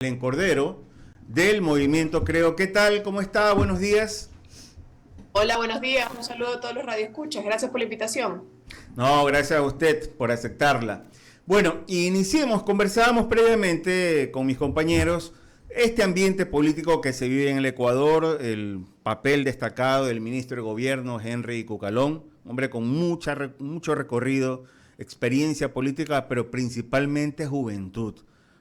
Belén Cordero, del Movimiento Creo. ¿Qué tal? ¿Cómo está? Buenos días. Hola, buenos días. Un saludo a todos los radioescuchas. Gracias por la invitación. No, gracias a usted por aceptarla. Bueno, iniciemos. Conversábamos previamente con mis compañeros este ambiente político que se vive en el Ecuador, el papel destacado del ministro de Gobierno, Henry Cucalón, hombre con mucho recorrido, experiencia política, pero principalmente juventud.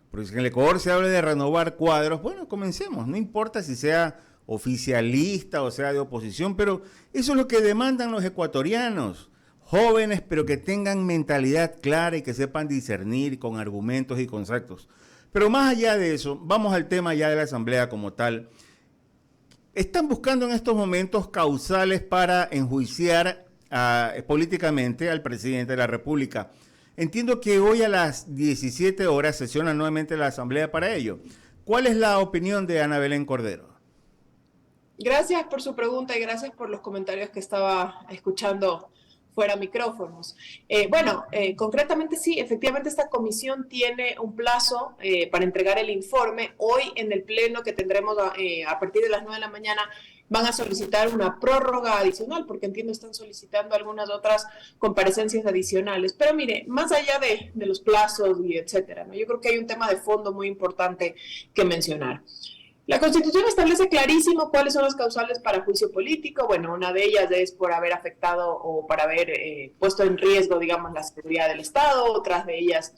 Porque si en el Ecuador se habla de renovar cuadros, bueno, comencemos. No importa si sea oficialista o sea de oposición, pero eso es lo que demandan los ecuatorianos. Jóvenes, pero que tengan mentalidad clara y que sepan discernir con argumentos y conceptos. Pero más allá de eso, vamos al tema ya de la Asamblea como tal. Están buscando en estos momentos causales para enjuiciar políticamente al presidente de la República. Entiendo que hoy a las 17 horas sesiona nuevamente la Asamblea para ello. ¿Cuál es la opinión de Ana Belén Cordero? Gracias por su pregunta y gracias por los comentarios que estaba escuchando fuera micrófonos. Concretamente sí, efectivamente esta comisión tiene un plazo para entregar el informe. Hoy en el pleno que tendremos a partir de las 9 de la mañana van a solicitar una prórroga adicional, porque entiendo están solicitando algunas otras comparecencias adicionales. Pero mire, más allá de los plazos y etcétera, ¿no? Yo creo que hay un tema de fondo muy importante que mencionar. La Constitución establece clarísimo cuáles son las causales para juicio político. Bueno, una de ellas es por haber afectado o para haber puesto en riesgo, digamos, la seguridad del Estado. Otras de ellas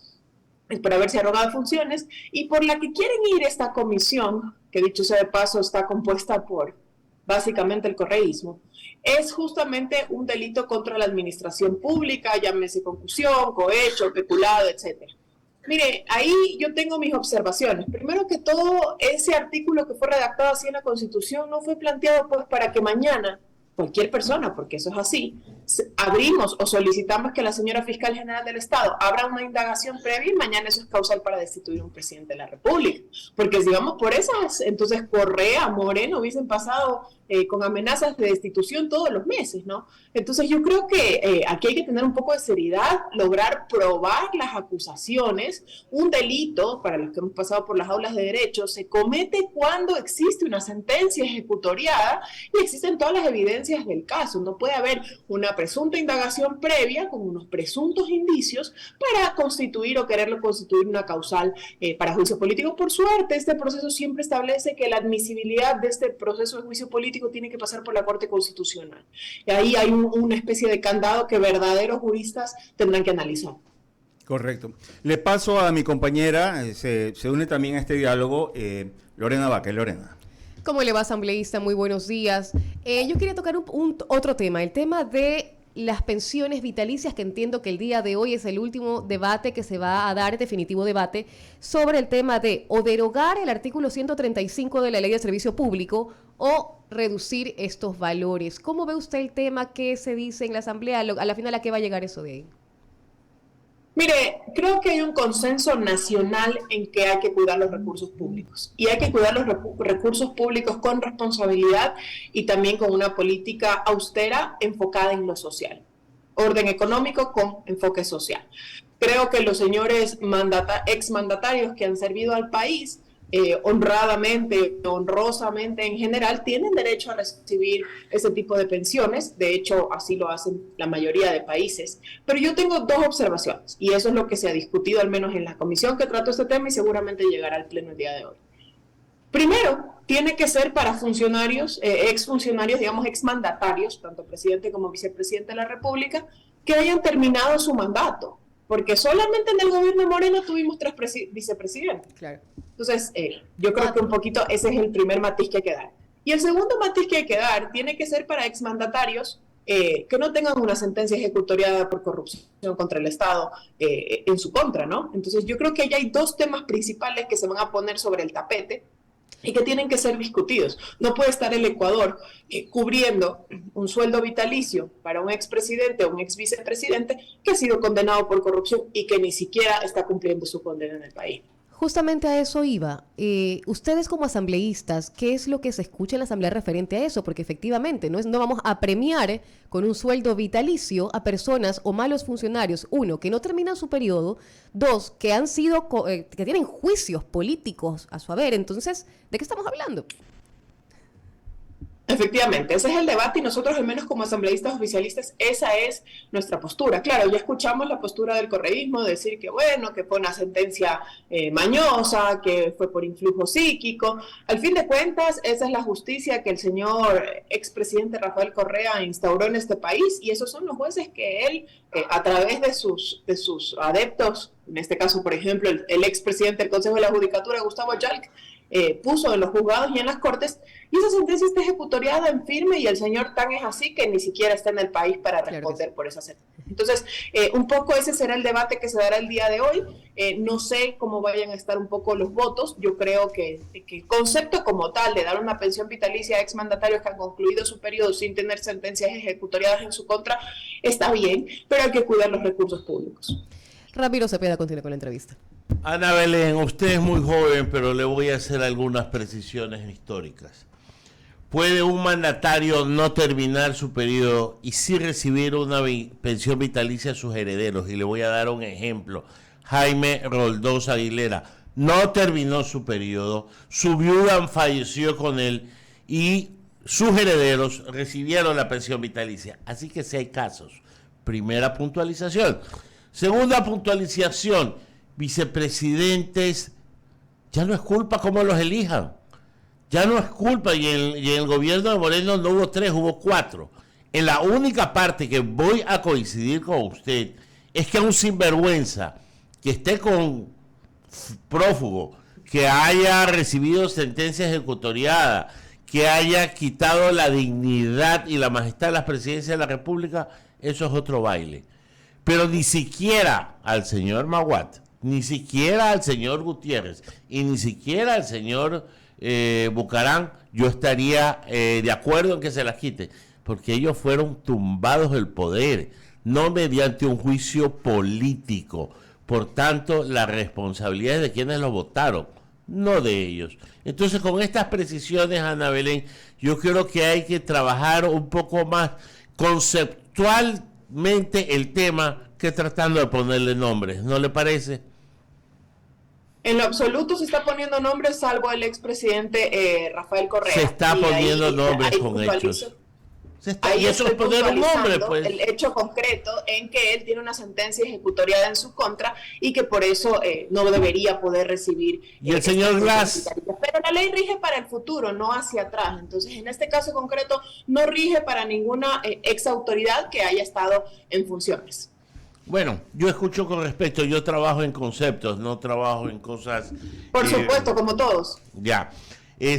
es por haberse arrogado funciones. Y por la que quieren ir esta comisión, que dicho sea de paso está compuesta por básicamente el correísmo, es justamente un delito contra la administración pública, llámese concusión, cohecho, peculado, etcétera. Mire, ahí yo tengo mis observaciones. Primero que todo, ese artículo que fue redactado así en la Constitución no fue planteado pues para que mañana cualquier persona, porque eso es así, abrimos o solicitamos que la señora fiscal general del Estado abra una indagación previa y mañana eso es causal para destituir a un presidente de la República. Porque si vamos por esas, entonces Correa, Moreno hubiesen pasado con amenazas de destitución todos los meses, ¿no? Entonces yo creo que aquí hay que tener un poco de seriedad, lograr probar las acusaciones. Un delito, para los que hemos pasado por las aulas de derecho, se comete cuando existe una sentencia ejecutoriada y existen todas las evidencias del caso. No puede haber una presunta indagación previa con unos presuntos indicios para constituir o quererlo constituir una causal para juicio político. Por suerte, este proceso siempre establece que la admisibilidad de este proceso de juicio político tiene que pasar por la Corte Constitucional. Y ahí hay una especie de candado que verdaderos juristas tendrán que analizar. Correcto. Le paso a mi compañera, se une también a este diálogo, Lorena Vaca. Lorena. ¿Cómo le va, asambleísta? Muy buenos días. Yo quería tocar otro tema, el tema de las pensiones vitalicias, que entiendo que el día de hoy es el último debate que se va a dar, definitivo debate, sobre el tema de o derogar el artículo 135 de la Ley de Servicio Público o reducir estos valores. ¿Cómo ve usted el tema? ¿Qué se dice en la Asamblea? A la final, ¿a qué va a llegar eso de ahí? Mire, creo que hay un consenso nacional en que hay que cuidar los recursos públicos y hay que cuidar los recursos públicos con responsabilidad y también con una política austera enfocada en lo social. Orden económico con enfoque social. Creo que los señores exmandatarios que han servido al país honradamente, honrosamente en general, tienen derecho a recibir ese tipo de pensiones. De hecho, así lo hacen la mayoría de países. Pero yo tengo dos observaciones, y eso es lo que se ha discutido al menos en la comisión que trató este tema y seguramente llegará al pleno el día de hoy. Primero, tiene que ser para funcionarios, exfuncionarios, digamos exmandatarios, tanto presidente como vicepresidente de la República, que hayan terminado su mandato. Porque solamente en el gobierno de Moreno tuvimos 3 vicepresidentes. Claro. Entonces, yo creo que un poquito ese es el primer matiz que hay que dar. Y el segundo matiz que hay que dar tiene que ser para exmandatarios que no tengan una sentencia ejecutoriada por corrupción contra el Estado en su contra, ¿no? Entonces, yo creo que ya hay 2 temas principales que se van a poner sobre el tapete y que tienen que ser discutidos. No puede estar el Ecuador cubriendo un sueldo vitalicio para un expresidente o un exvicepresidente que ha sido condenado por corrupción y que ni siquiera está cumpliendo su condena en el país. Justamente a eso iba. Ustedes como asambleístas, ¿qué es lo que se escucha en la asamblea referente a eso? Porque efectivamente no vamos a premiar con un sueldo vitalicio a personas o malos funcionarios, uno, que no terminan su periodo, dos, que han sido, que tienen juicios políticos a su haber. Entonces, ¿de qué estamos hablando? Efectivamente, ese es el debate y nosotros, al menos como asambleístas oficialistas, esa es nuestra postura. Claro, ya escuchamos la postura del correísmo, de decir que bueno, que fue una sentencia mañosa, que fue por influjo psíquico. Al fin de cuentas, esa es la justicia que el señor expresidente Rafael Correa instauró en este país y esos son los jueces que él, a través de sus adeptos, en este caso, por ejemplo, el expresidente del Consejo de la Judicatura, Gustavo Yalc, puso en los juzgados y en las cortes, y esa sentencia está ejecutoriada en firme y el señor tan es así que ni siquiera está en el país para responder por esa sentencia. Entonces, un poco ese será el debate que se dará el día de hoy. No sé cómo vayan a estar un poco los votos. Yo creo que el concepto como tal de dar una pensión vitalicia a exmandatarios que han concluido su periodo sin tener sentencias ejecutoriadas en su contra está bien, pero hay que cuidar los recursos públicos. Ramiro Cepeda continúa con la entrevista. Ana Belén, usted es muy joven, pero le voy a hacer algunas precisiones históricas. ¿Puede un mandatario no terminar su periodo y sí recibir una pensión vitalicia a sus herederos? Y le voy a dar un ejemplo. Jaime Roldós Aguilera no terminó su periodo, su viuda falleció con él y sus herederos recibieron la pensión vitalicia. Así que sí hay casos. Primera puntualización. Segunda puntualización. Vicepresidentes, ya no es culpa cómo los elijan, ya no es culpa, y en el gobierno de Moreno no hubo 3, hubo 4. En la única parte que voy a coincidir con usted es que un sinvergüenza que esté con prófugo, que haya recibido sentencia ejecutoriada, que haya quitado la dignidad y la majestad de la presidencia de la República, eso es otro baile. Pero ni siquiera al señor Maguad, ni siquiera al señor Gutiérrez y ni siquiera al señor Bucarán, yo estaría de acuerdo en que se las quite, porque ellos fueron tumbados del poder, no mediante un juicio político. Por tanto, la responsabilidad es de quienes los votaron, no de ellos. Entonces, con estas precisiones, Ana Belén, yo creo que hay que trabajar un poco más conceptualmente el tema que tratando de ponerle nombres, ¿no le parece? En lo absoluto se está poniendo nombres, salvo el expresidente Rafael Correa. Se está poniendo nombres con hechos. Y eso es poner un nombre, pues. El hecho concreto en que él tiene una sentencia ejecutoriada en su contra y que por eso no debería poder recibir. Y el señor Glass. Pero la ley rige para el futuro, no hacia atrás. Entonces, en este caso concreto, no rige para ninguna ex autoridad que haya estado en funciones. Bueno, yo escucho con respeto, yo trabajo en conceptos, no trabajo en cosas... Por supuesto, como todos. Ya.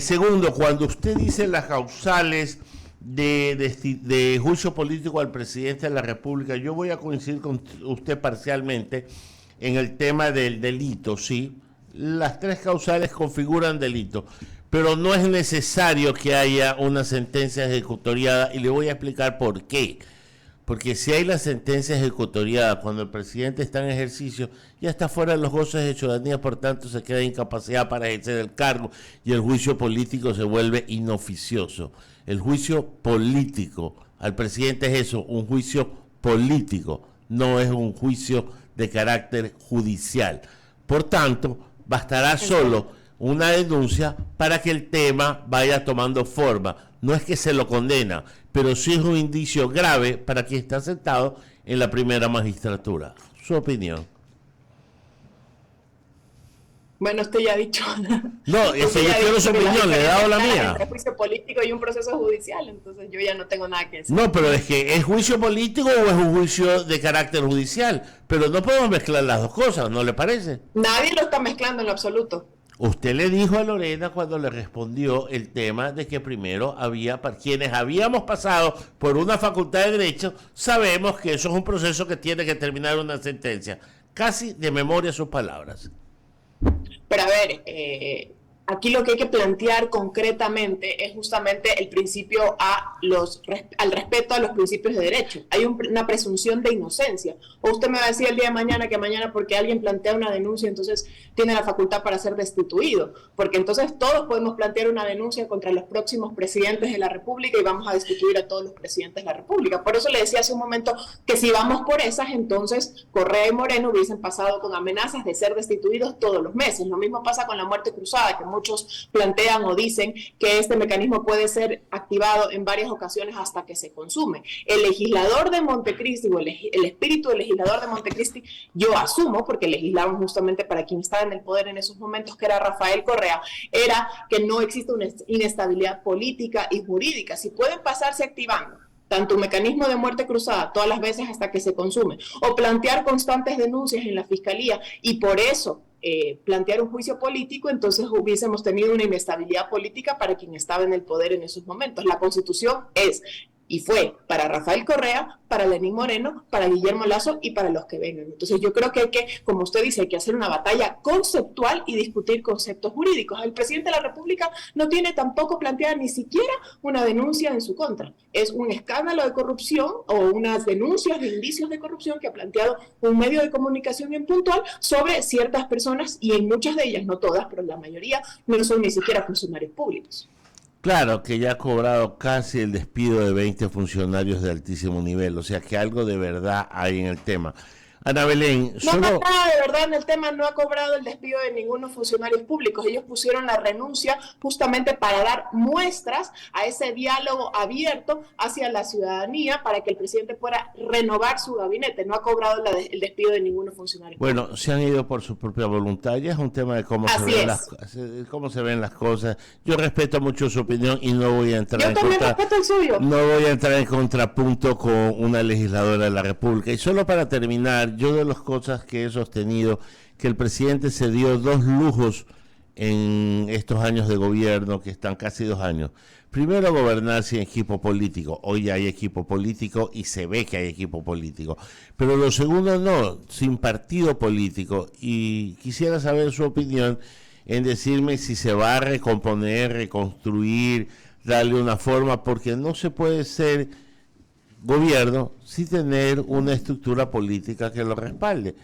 Segundo, cuando usted dice las causales de juicio político al presidente de la República, yo voy a coincidir con usted parcialmente en el tema del delito, ¿sí? Las 3 causales configuran delito, pero no es necesario que haya una sentencia ejecutoriada y le voy a explicar por qué. Porque si hay la sentencia ejecutoriada cuando el presidente está en ejercicio, ya está fuera de los goces de ciudadanía, por tanto se queda incapacidad para ejercer el cargo y el juicio político se vuelve inoficioso. El juicio político al presidente es eso, un juicio político, no es un juicio de carácter judicial. Por tanto, bastará solo una denuncia para que el tema vaya tomando forma. No es que se lo condena, pero sí es un indicio grave para quien está sentado en la primera magistratura. Su opinión. Bueno, usted ya ha dicho. No, ese yo quiero su opinión, le he dado la mía. Un juicio político y un proceso judicial, entonces yo ya no tengo nada que decir. No, pero es que ¿es juicio político o es un juicio de carácter judicial? Pero no podemos mezclar las dos cosas, ¿no le parece? Nadie lo está mezclando en lo absoluto. Usted le dijo a Lorena cuando le respondió el tema de que primero había, para quienes habíamos pasado por una facultad de Derecho, sabemos que eso es un proceso que tiene que terminar una sentencia. Casi de memoria sus palabras. Pero a ver, aquí lo que hay que plantear concretamente es justamente el principio al respeto a los principios de derecho. Hay una presunción de inocencia. O usted me va a decir el día de mañana que mañana porque alguien plantea una denuncia, entonces tiene la facultad para ser destituido. Porque entonces todos podemos plantear una denuncia contra los próximos presidentes de la República y vamos a destituir a todos los presidentes de la República. Por eso le decía hace un momento que si vamos por esas, entonces Correa y Moreno hubiesen pasado con amenazas de ser destituidos todos los meses. Lo mismo pasa con la muerte cruzada, que muchos plantean o dicen que este mecanismo puede ser activado en varias ocasiones hasta que se consume. El legislador de Montecristi, o el espíritu del legislador de Montecristi, yo asumo, porque legislaban justamente para quien estaba en el poder en esos momentos, que era Rafael Correa, era que no existe una inestabilidad política y jurídica. Si pueden pasarse activando tanto un mecanismo de muerte cruzada todas las veces hasta que se consume, o plantear constantes denuncias en la fiscalía y por eso plantear un juicio político, entonces hubiésemos tenido una inestabilidad política para quien estaba en el poder en esos momentos. La Constitución es y fue para Rafael Correa, para Lenín Moreno, para Guillermo Lasso y para los que vengan. Entonces yo creo que hay que, como usted dice, hay que hacer una batalla conceptual y discutir conceptos jurídicos. El presidente de la República no tiene tampoco planteada ni siquiera una denuncia en su contra. Es un escándalo de corrupción o unas denuncias de indicios de corrupción que ha planteado un medio de comunicación bien puntual sobre ciertas personas y en muchas de ellas, no todas, pero la mayoría no son ni siquiera funcionarios públicos. Claro, que ya ha cobrado casi el despido de 20 funcionarios de altísimo nivel, o sea que algo de verdad hay en el tema. Ana Belén, no, nada de verdad en el tema, no ha cobrado el despido de ninguno funcionarios públicos. Ellos pusieron la renuncia justamente para dar muestras a ese diálogo abierto hacia la ciudadanía para que el presidente pueda renovar su gabinete. No ha cobrado el despido de ninguno funcionario público. Bueno, se han ido por su propia voluntad. Ya es un tema de cómo se ven las cosas. Yo respeto mucho su opinión y no voy a entrar respeto el suyo. No voy a entrar en contrapunto con una legisladora de la República. Y solo para terminar, yo de las cosas que he sostenido, que el presidente se dio 2 lujos en estos años de gobierno, que están casi 2 años. Primero, gobernar sin equipo político. Hoy ya hay equipo político y se ve que hay equipo político. Pero lo segundo, no, sin partido político. Y quisiera saber su opinión en decirme si se va a recomponer, reconstruir, darle una forma, porque no se puede ser gobierno sin tener una estructura política que lo respalde.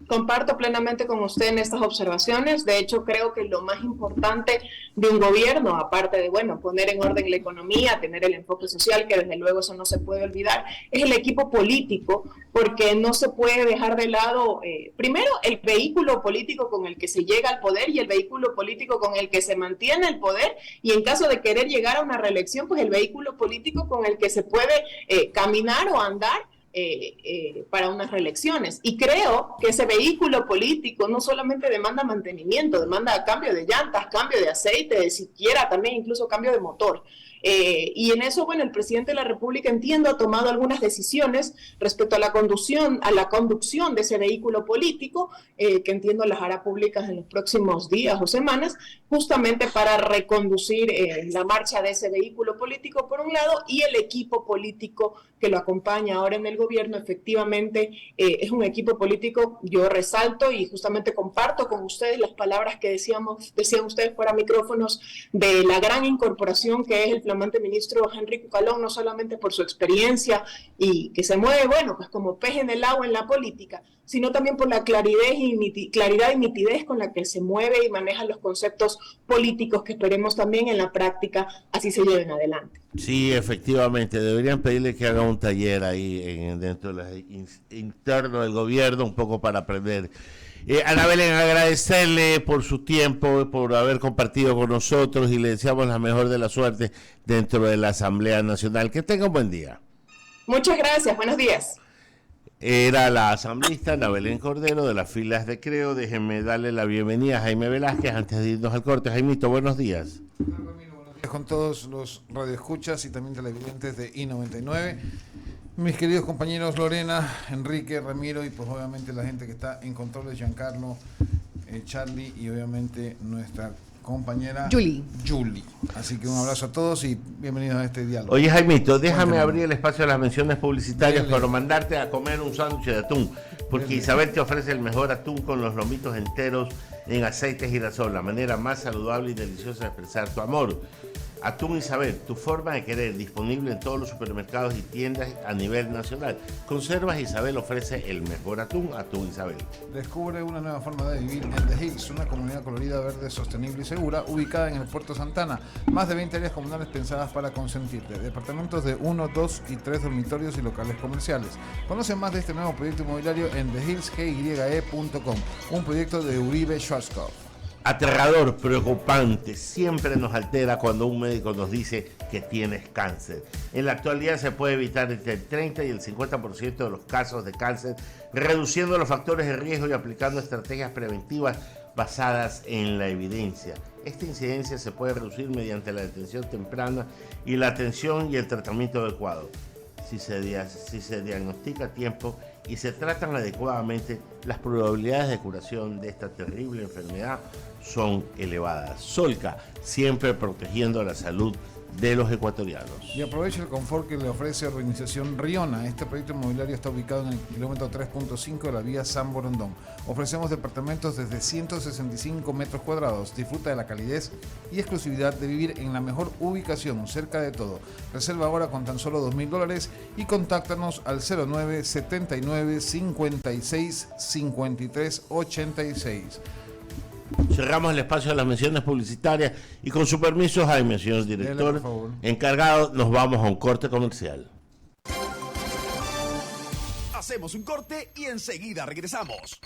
Comparto plenamente con usted en estas observaciones. De hecho, creo que lo más importante de un gobierno, aparte de, bueno, poner en orden la economía, tener el enfoque social, que desde luego eso no se puede olvidar, es el equipo político, porque no se puede dejar de lado, primero, el vehículo político con el que se llega al poder y el vehículo político con el que se mantiene el poder, y en caso de querer llegar a una reelección, pues el vehículo político con el que se puede caminar o andar para unas reelecciones. Y creo que ese vehículo político no solamente demanda mantenimiento, demanda cambio de llantas, cambio de aceite, siquiera también incluso cambio de motor. Y en eso, bueno, el presidente de la República, entiendo, ha tomado algunas decisiones respecto a la conducción de ese vehículo político, que entiendo las hará públicas en los próximos días o semanas, justamente para reconducir la marcha de ese vehículo político, por un lado, y el equipo político que lo acompaña ahora en el gobierno. Efectivamente, es un equipo político, yo resalto y justamente comparto con ustedes las palabras que decían ustedes fuera micrófonos, de la gran incorporación que es el flamante ministro Henry Cucalón, no solamente por su experiencia y que se mueve, bueno, pues como pez en el agua en la política, sino también por la claridad y nitidez con la que se mueve y maneja los conceptos políticos, que esperemos también en la práctica así se lleven adelante. Sí, efectivamente, deberían pedirle que haga un taller ahí dentro interno del gobierno, un poco para aprender. Ana Belén, agradecerle por su tiempo, por haber compartido con nosotros, y le deseamos la mejor de la suerte dentro de la Asamblea Nacional. Que tenga un buen día. Muchas gracias, buenos días. Era la asambleísta Ana Belén Cordero, de las filas de Creo. Déjenme darle la bienvenida a Jaime Velázquez antes de irnos al corte. Jaimito, buenos días. Buenos días con todos los radioescuchas y también televidentes de I99. Mis queridos compañeros Lorena, Enrique, Ramiro y pues obviamente la gente que está en controles, Giancarlo, Charlie y obviamente nuestra compañera Julie. Así que un abrazo a todos y bienvenidos a este diálogo. Oye, Jaimito, déjame abrir el espacio de las menciones publicitarias para mandarte a comer un sándwich de atún, porque Isabel te ofrece el mejor atún con los lomitos enteros en aceite girasol, la manera más saludable y deliciosa de expresar tu amor. Atún Isabel, tu forma de querer, disponible en todos los supermercados y tiendas a nivel nacional. Conservas Isabel ofrece el mejor atún, Atún Isabel. Descubre una nueva forma de vivir en The Hills, una comunidad colorida, verde, sostenible y segura, ubicada en el Puerto Santana. Más de 20 áreas comunales pensadas para consentirte. Departamentos de 1, 2 y 3 dormitorios y locales comerciales. Conoce más de este nuevo proyecto inmobiliario en thehillsgye.com, un proyecto de Uribe Schwarzkopf. Aterrador, preocupante, siempre nos altera cuando un médico nos dice que tienes cáncer. En la actualidad se puede evitar entre el 30 y el 50% de los casos de cáncer, reduciendo los factores de riesgo y aplicando estrategias preventivas basadas en la evidencia. Esta incidencia se puede reducir mediante la detención temprana y la atención y el tratamiento adecuado. Si se diagnostica a tiempo y se tratan adecuadamente, las probabilidades de curación de esta terrible enfermedad son elevadas. Solca, siempre protegiendo la salud de los ecuatorianos. Y aprovecha el confort que le ofrece Organización Riona. Este proyecto inmobiliario está ubicado en el kilómetro 3.5 de la vía San Borondón. Ofrecemos departamentos desde 165 metros cuadrados. Disfruta de la calidez y exclusividad de vivir en la mejor ubicación, cerca de todo. Reserva ahora con tan solo $2,000 y contáctanos al 09 79 56 53 86. Cerramos el espacio de las menciones publicitarias y con su permiso, Jaime, señor director, encargado, nos vamos a un corte comercial. Hacemos un corte y enseguida regresamos.